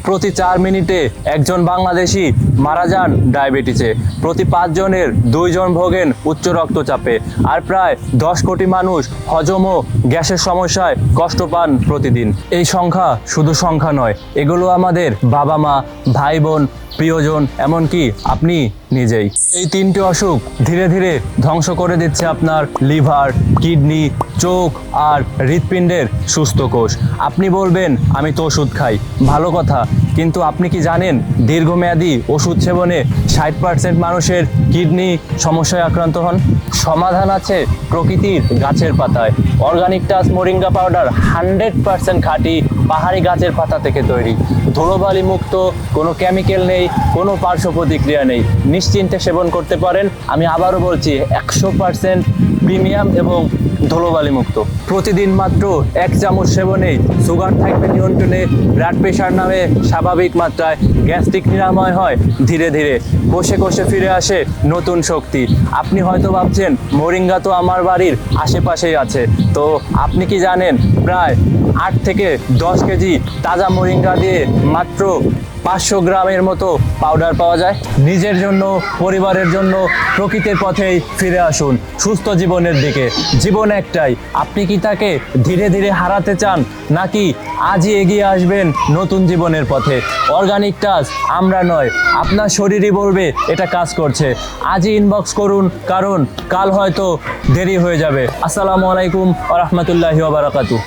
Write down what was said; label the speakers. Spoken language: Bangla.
Speaker 1: প্রতি 4 মিনিটে একজন বাংলাদেশি মারা যান ডায়াবেটিসে, প্রতি 5 জনের 2 জন ভোগেন উচ্চ রক্তচাপে, আর প্রায় 10 কোটি মানুষ হজম ও গ্যাসের সমস্যায় কষ্ট পান প্রতিদিন। এই সংখ্যা শুধু সংখ্যা নয়, এগুলো আমাদের বাবা মা, ভাই বোন, প্রিয়জন, এমনকি আপনি নিজেই। এই 3টি অসুখ ধীরে ধীরে ধ্বংস করে দিচ্ছে আপনার লিভার, কিডনি, চোখ আর হৃৎপিণ্ডের সুস্থ কোষ। আপনি বলবেন আমি তো ওষুধ খাই, ভালো কথা, কিন্তু আপনি কি জানেন দীর্ঘমেয়াদী ওষুধ সেবনে 60% মানুষের কিডনি সমস্যায় আক্রান্ত হন? সমাধান আছে প্রকৃতির গাছের পাতায়। অর্গানিক টাচ মোরিঙ্গা পাউডার 100% খাঁটি পাহাড়ি গাছের পাতা থেকে তৈরি, ধুলোবালি মুক্ত, কোনো কেমিক্যাল নেই, কোনো পার্শ্ব প্রতিক্রিয়া নেই, নিশ্চিন্তে সেবন করতে পারেন। আমি আবারও বলছি 100% প্রিমিয়াম এবং ধুলোবালি মুক্ত। প্রতিদিন মাত্র 1 চামচ সেবনেই সুগার থাকবে নিয়ন্ত্রণে, ব্লাড প্রেশার নামে স্বাভাবিক মাত্রায়, গ্যাস্ট্রিক নিরাময় হয় ধীরে ধীরে, কোষে কোষে ফিরে আসে নতুন শক্তি। আপনি হয়তো ভাবছেন মোরিঙ্গা তো আমার বাড়ির আশেপাশেই আছে, তো আপনি কি জানেন প্রায় 8 থেকে 10 কেজি তাজা মোরিঙ্গা দিয়ে মাত্র 500 গ্রামের মতো পাউডার পাওয়া যায়। নিজের জন্য, পরিবারের জন্য প্রকৃতির পথেই ফিরে আসুন সুস্থ জীবনের দিকে। জীবন একটাই, আপনি কি তাকে ধীরে ধীরে হারাতে চান, নাকি আজই এগিয়ে আসবেন নতুন জীবনের পথে? অর্গানিক টাচ আমরা নয়, আপনার শরীরই বলবে এটা কাজ করছে। আজই ইনবক্স করুন, কারণ কাল হয়তো দেরি হয়ে যাবে। আসসালামু আলাইকুম ওয়া রাহমাতুল্লাহি ওয়া বারাকাতুহু।